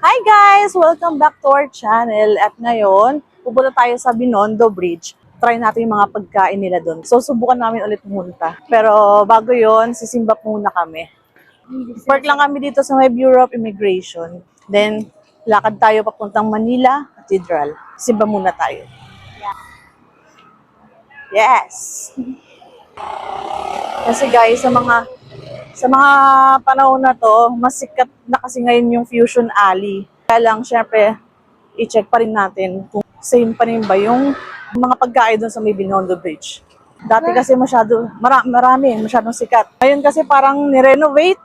Hi guys! Welcome back to our channel. At ngayon, pupunta tayo sa Binondo Bridge. Try natin yung mga pagkain nila doon. So, subukan namin ulit pumunta. Pero bago yon, sisimba muna kami. Park lang kami dito sa may Bureau of Immigration. Then, lakad tayo papuntang Manila Cathedral. Simba muna tayo. Yes! Kasi guys, sa mga panahon na to, mas sikat na kasi ngayon yung Fusion Alley. Kaya lang, syempre, i-check pa rin natin kung same pa rin ba yung mga pagkain doon sa may Binondo Bridge. Dati kasi marami, masyadong sikat. Ngayon kasi parang nirenovate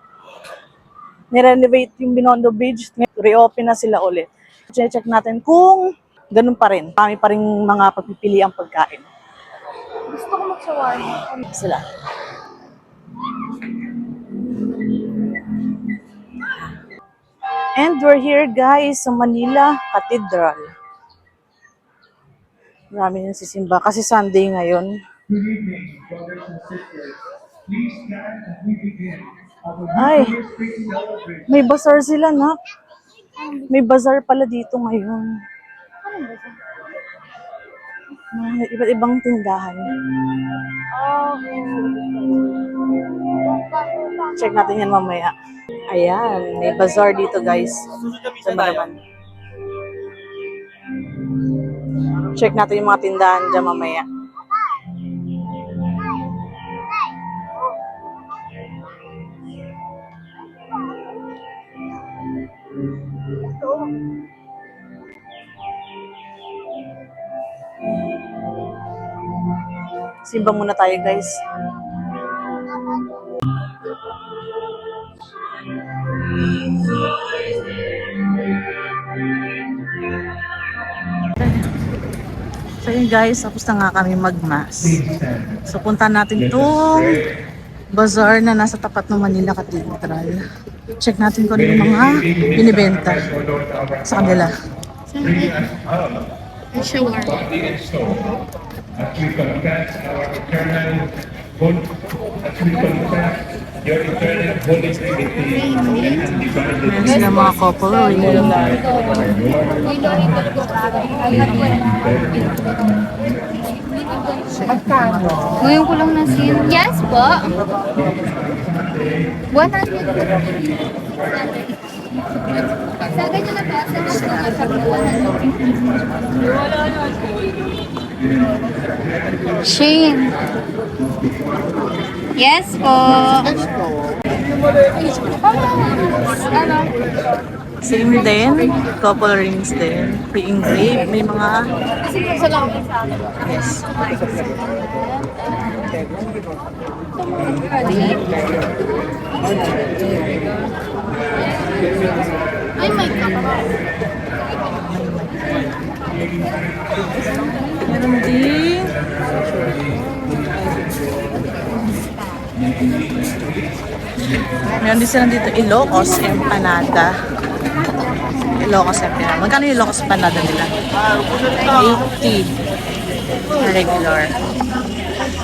yung Binondo Bridge. Reopen na sila ulit. Check natin kung ganun pa rin. Marami pa rin mga pagpipiliang pagkain. Gusto ko mag-shawarma. Sila. And we're here guys sa Manila Cathedral. Marami nang sisimba kasi Sunday ngayon. Good evening, brothers and sisters. Please stand as we begin our Ay, New Year's Eve celebration. may bazaar sila, nak. May bazaar pala dito ngayon. Ano ba ito? May iba't ibang tindahan. Oh. Check natin yan mamaya. Ayan, may bazaar dito guys. Sa Maraman. Check natin yung mga tindahan dyan mamaya. Simba muna tayo guys. So yun guys, tapos na nga kami mag-mass. So punta natin itong bazaar na nasa tapat ng Manila Cathedral. Check natin kung ano yung mga binibenta sa kanila. Shawarma. As we confess our eternal your eternal Holy Trinity and divine Meron sila mga couple ring. Ngayon ko lang nasin. Yes po. 100. Sa ganyan na ba? Sa Shane. Yes po. Ano? Same din, couple rings din. Pre-engraved, may mga... Salamat sa akin. Yes. Ay, my God. Meron din... Meron din sila dito Ilocos Empanada. Ilocos Empanada. Magkano yung Ilocos Empanada nila? 80. Regular.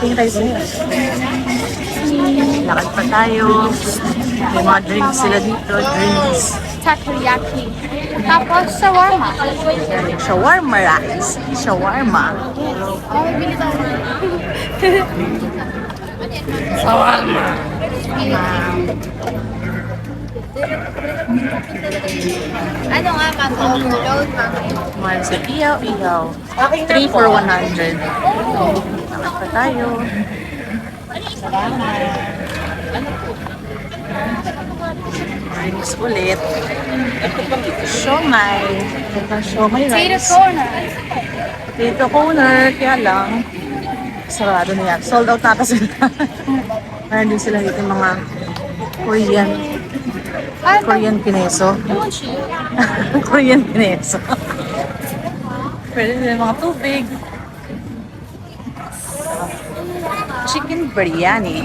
Tingin tayo sa'yo. Lakad pa tayo. May mga drinks sila dito. Drinks. Takoyaki. Tapos, shawarma. Shawarma rice. Shawarma. Oh, bili tayo. Shawarma. Ano nga, ma'am? Overload, ma'am. Mahal sa iyaw-iyaw. 3 for 100. Lakad pa tayo. Drinks ulit. Siomay. Siomay rice. corner. Dito corner, kaya lang. Sarado na yan. Sold out nata sila. Meron din sila dito mga Korean pineso. Korean pineso. Pwede din mga tubig. Chicken biryani.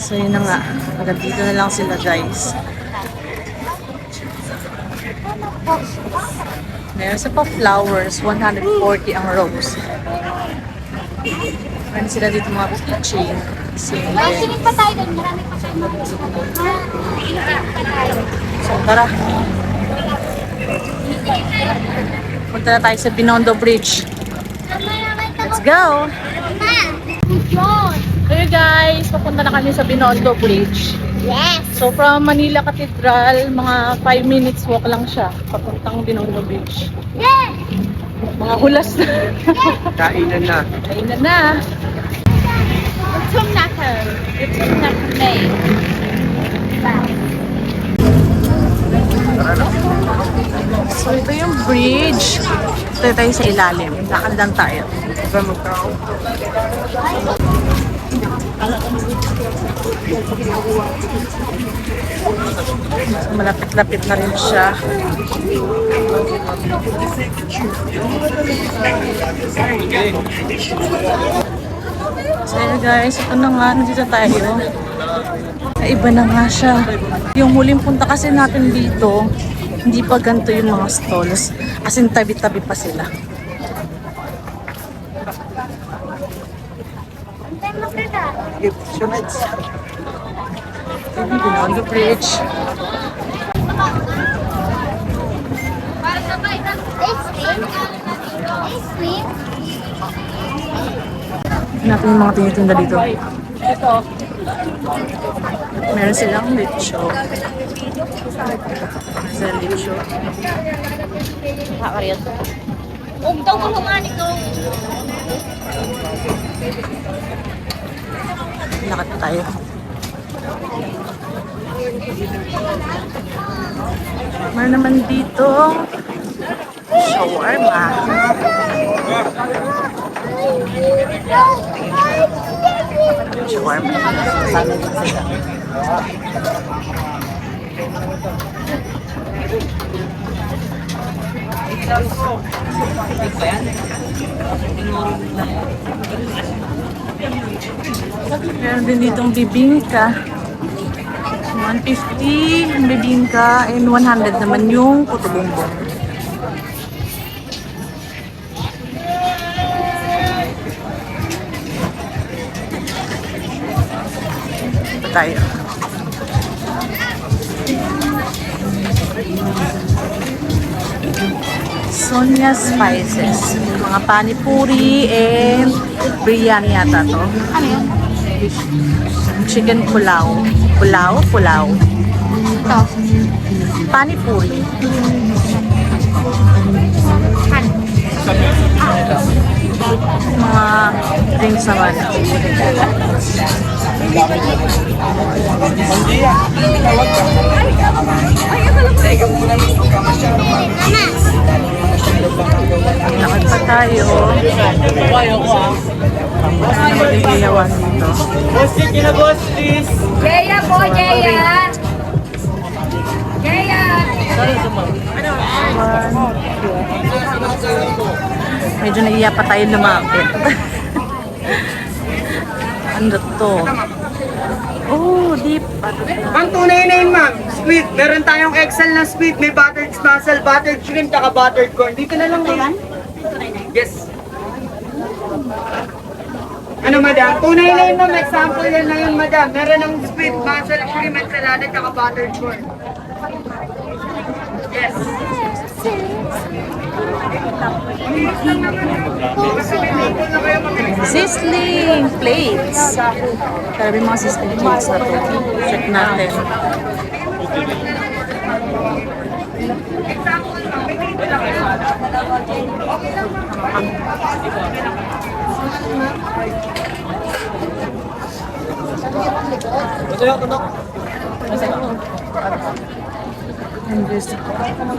So yun na nga. Hanggang dito na lang sila guys. Meron sa pa flowers, 140 ang rose. Meron sila dito mga keychain. Ay, silip pa tayo doon. Marami pa tayo mga silip pa tayo. So, tara. Punta na tayo sa Binondo Bridge. Let's go! Hey guys, papunta na kami sa Binondo Bridge. Yes! So from Manila Cathedral, mga 5 minutes walk lang siya papuntang Binondo Bridge. Yes! Mga hulas na. Kainan na. Kainan na. Gutom na ka. Gutom na kami. So ito yung bridge. Ito tayo sa ilalim. Lakad lang tayo. So, malapit-lapit na rin siya. So yun guys, ito na nga, nandito tayo. Iba na nga siya. Yung huling punta kasi natin dito, hindi pa ganito yung mga stalls. As in, tabi-tabi pa sila. Binondo Bridge. Natin yung mga tinitinda dito. Meron silang lechon. Sa lechon. Nakakariyan. Daw ko humani ko. Lakad na tayo. Meron naman dito shawarma. Shawarma. Sana din sila. Meron din ditong bibingka. 150 ang bibingka and 100 naman yung puto bumbong. Tayo. Sonia Spices. Mga panipuri and biryani yata to. Ano yun? Chicken pulao. Pulao. Ito. Panipuri. Mga drinks naman. Lakad pa tayo. Ano magiginawan dito? Boss, chicken na boss, please. Jaya po, Jaya! Jaya! Medyo naiya pa tayo lumapit. Ano to? Oh, deep. Ang tunay na yun, ma'am. Squid. Meron tayong XL na squid. May buttered mussel, buttered shrimp, taka buttered corn. Dito na lang, ma'am. Yes. Ano, madam? Tunay na yun, ma'am. Example yan na yun, madam. Meron ng squid, mussel, shrimp, ensalada, taka buttered corn. Yes. Sizzling plates. Grabe mga sizzling plates na to. Check natin. And guys,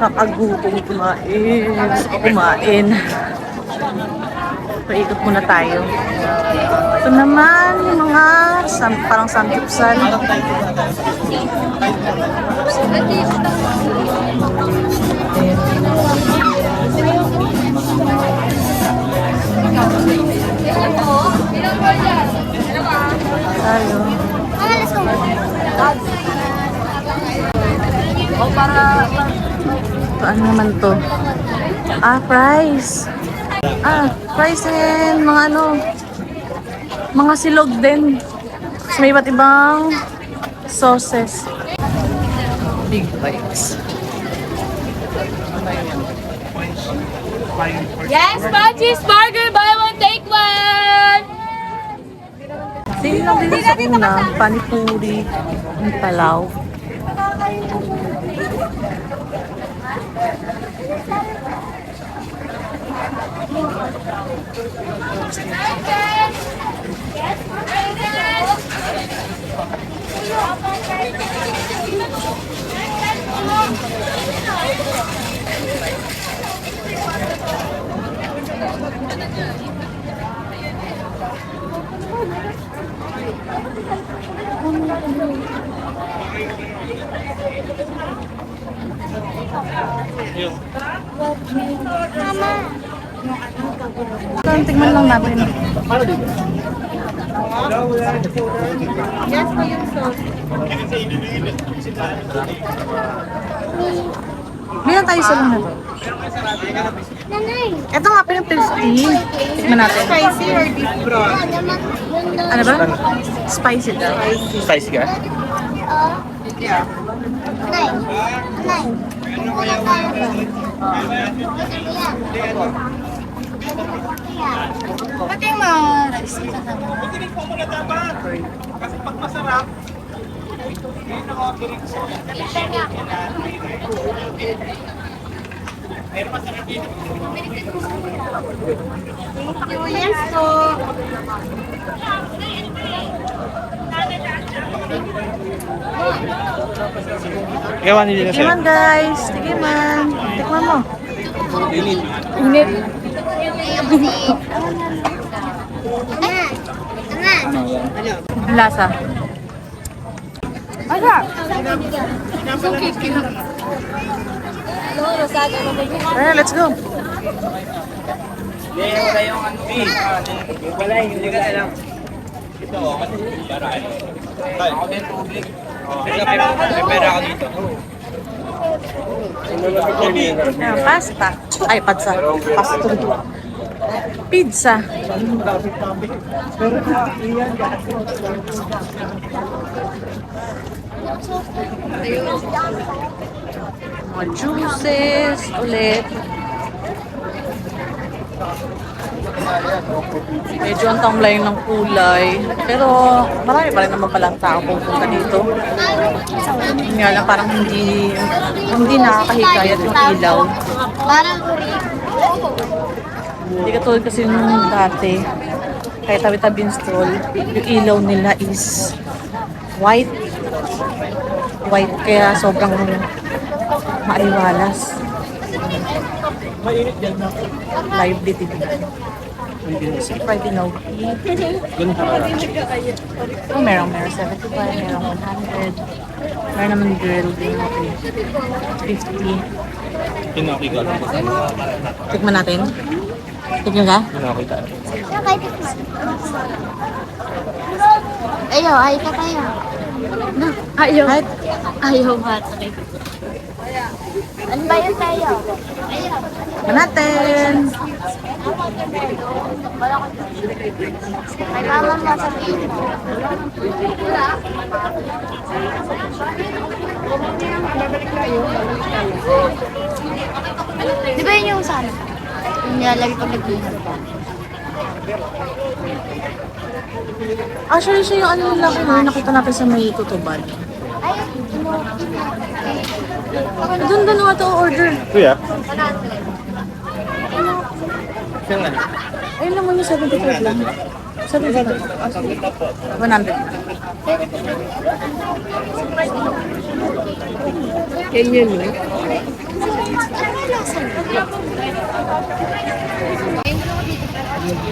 kakagutom kumain. Gusto ko kumain. Paikot muna tayo. Ito naman yung mga parang samgyupsal. Tayo. Let's go. Ito, ano naman to? Fries. Fries and mga ano, Mga silog din. Tapos may iba't ibang sauces. Big bites. Yes, Bunchies Burger, buy one, take one! Same lang din sa una. Panipuri. Ang palaw. Tingnan lang natin. Bilang tayo sa lang na to. Nanay! Ito nga pinag-tasty. Tignan natin. Spicy or beef broth? Ano ba? Spicy daw. Spicy ka? Yeah. Nanay! Nanay! Wala tayo. Pati yung mga Yes po! Gawa nila na sir. Tikman guys. Tikman. Tikman mo. Anan! Anan! Lasa. Tara, let's go. Ayan, pasta. Ay, pasta. Pasta. Pizza. Mga juices ulit. Medyo ang tamlay ng kulay. Pero marami pa rin naman palang tao pupunta dito. Yun nga lang parang hindi nakakahikayat yung ilaw. Parang Hindi katulad kasi nung dati. Kahit tabi-tabi yung stall, yung ilaw nila is white. White kaya sobrang maaliwalas. Lively din. Friday no. Oh, merong 75, merong 100. Meron naman grill din natin. 50. Pinoki ka lang. Tikman natin. Tikman ka? Pinoki ka. Sakay tikman. Ayaw, ay ka tayo. Ayaw. Ayaw ba? Sakay. Ano ba yun tayo? Ayaw. Tikman natin. May mama mo sa dito. Di ba yun yung sana? Yung nilalagay pag nag-inom. Actually, siya yung ano nila kaya nakita natin sa may tutuban. Ay, Doon dalawa to order. Kuya? Saan nga? Ayun naman yung 75 lang. 75. 100. Ganyan mo.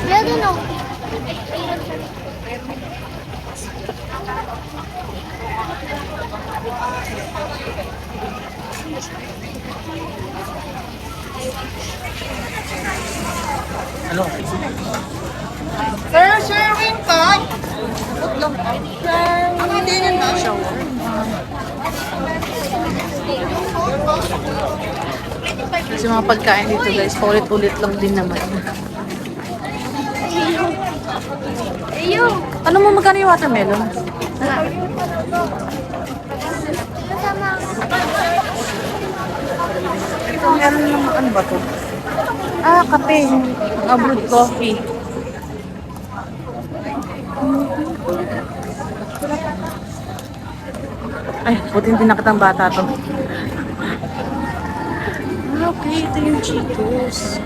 meron o. Ano? Sir, serving ka? Ang hindi na na. Kasi mga pagkain dito guys, paulit-ulit lang din naman. Ayaw. Ano mo magkano yung watermelon? Ito, meron lang ano ba to? Ah, kape. Brewed coffee. Ay, buti hindi nakitang bata to. Okay, ito yung Cheetos.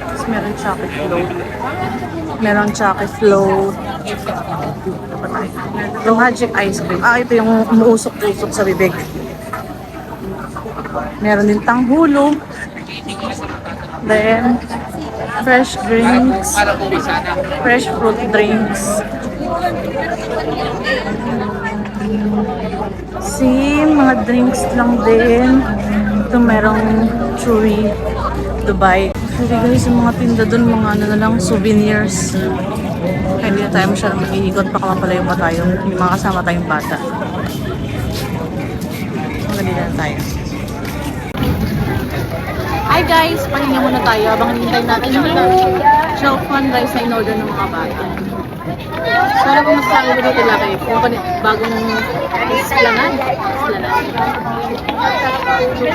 Tapos meron chocolate float. Meron chocolate float. Ano pa tayo? Yung magic ice cream. Ah, ito yung umuusok-usok sa bibig. Meron din tanghulo. Then, fresh drinks. Fresh fruit drinks. See, mga drinks lang din. Ito merong Chewy Dubai. Actually guys, yung mga tinda dun, mga ano na lang, souvenirs. Kaya hindi na tayo masyadong mag-iikot, baka mapalayo pa tayo. May mga kasama tayong bata. Magalila na tayo. Hi guys! Pahinga muna tayo habang hinintay natin yung chow fan rice na in-order ng mga bata. So, ano kung masasabi mo dito laki? Kung bagong Esplanade?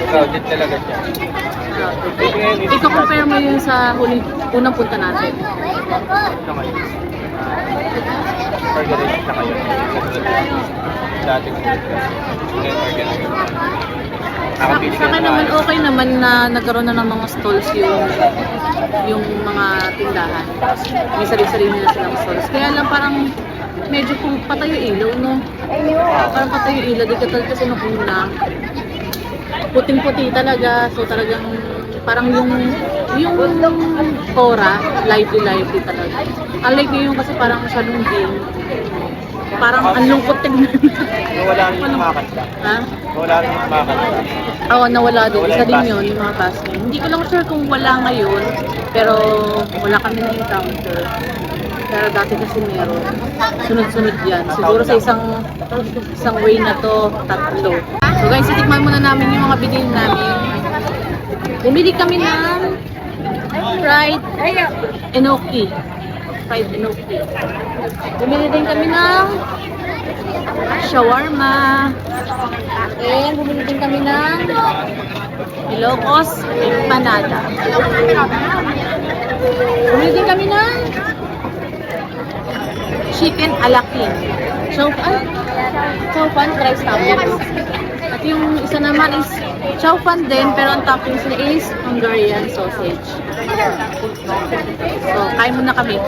Crowded talaga siya. I-compare mo yun sa unang punta natin. Naman. Organize na kayo. Dati ko. Ngayon organize. Nakapili Sa akin naman, okay naman na nagkaroon na ng mga stalls yung mga tindahan. May sarili-sarili na silang stalls. Kaya lang parang medyo kung patay yung ilaw, no? Parang patay yung ilaw. Di katulad kasi nung una, puting-puti talaga. So talagang parang yung aura, lively talaga. Unlike ngayon kasi parang masyadong dim. Parang ang lungkot tignan. Nawala rin yung kumakanta. Ha? Nawala rin yung kumakanta. Oo, nawala din. Isa din yun, yung mga classmates. Hindi ko lang sure kung wala ngayon, pero wala kami na-encounter. Pero dati kasi meron. Sunod-sunod yan. Siguro sa isang way na to, tatlo. So guys, itikman muna namin yung mga binili namin. Bumili kami ng fried enoki. Fried enoki. Bumili din kami ng shawarma. And bumili din kami ng Ilocos empanada. Bumili din kami ng chicken alakin. Chow fan rice toppings. At yung isa naman is chow fan din, pero ang toppings niya is Hungarian sausage. So, kain muna kami.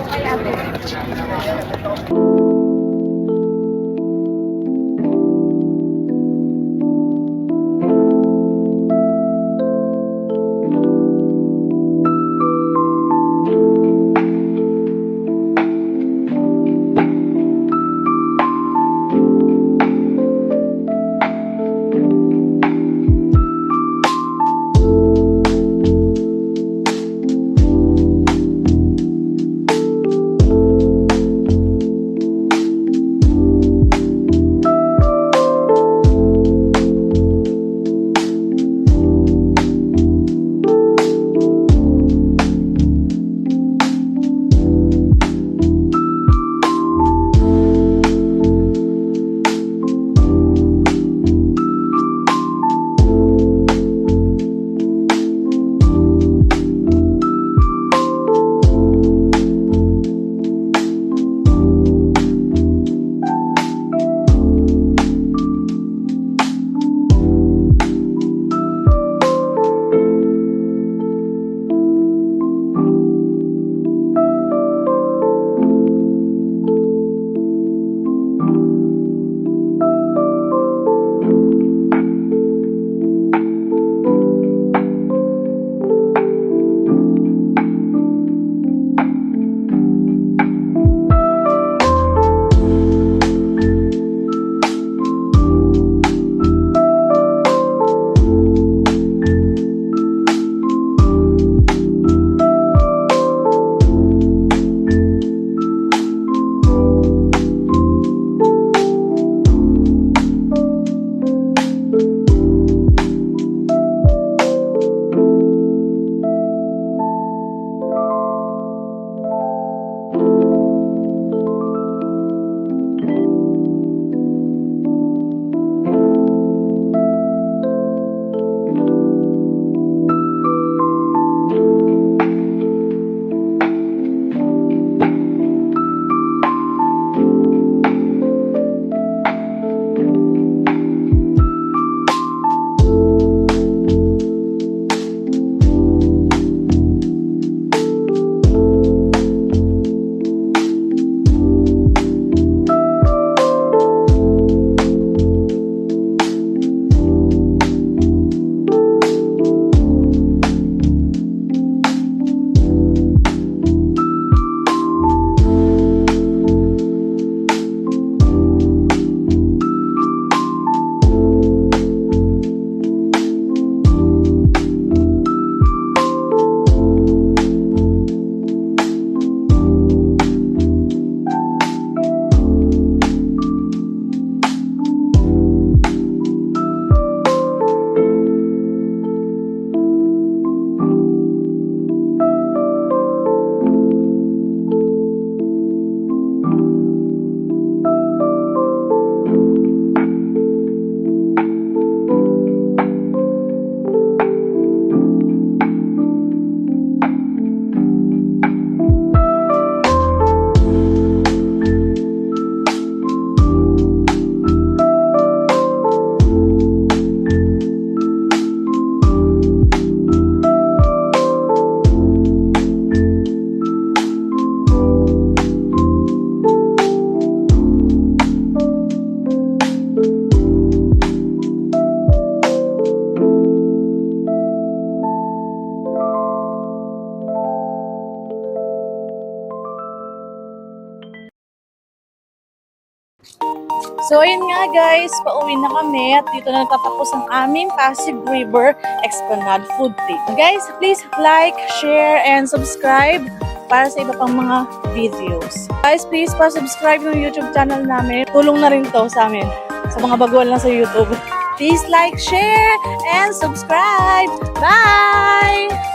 So, ayun nga guys, pauwi na kami at dito na natatapos ang aming Pasig River Esplanade Food Trip. Guys, please like, share, and subscribe para sa iba pang mga videos. Guys, please pa-subscribe ng YouTube channel namin. Tulong na rin to sa amin, sa mga baguhan lang sa YouTube. Please like, share, and subscribe. Bye!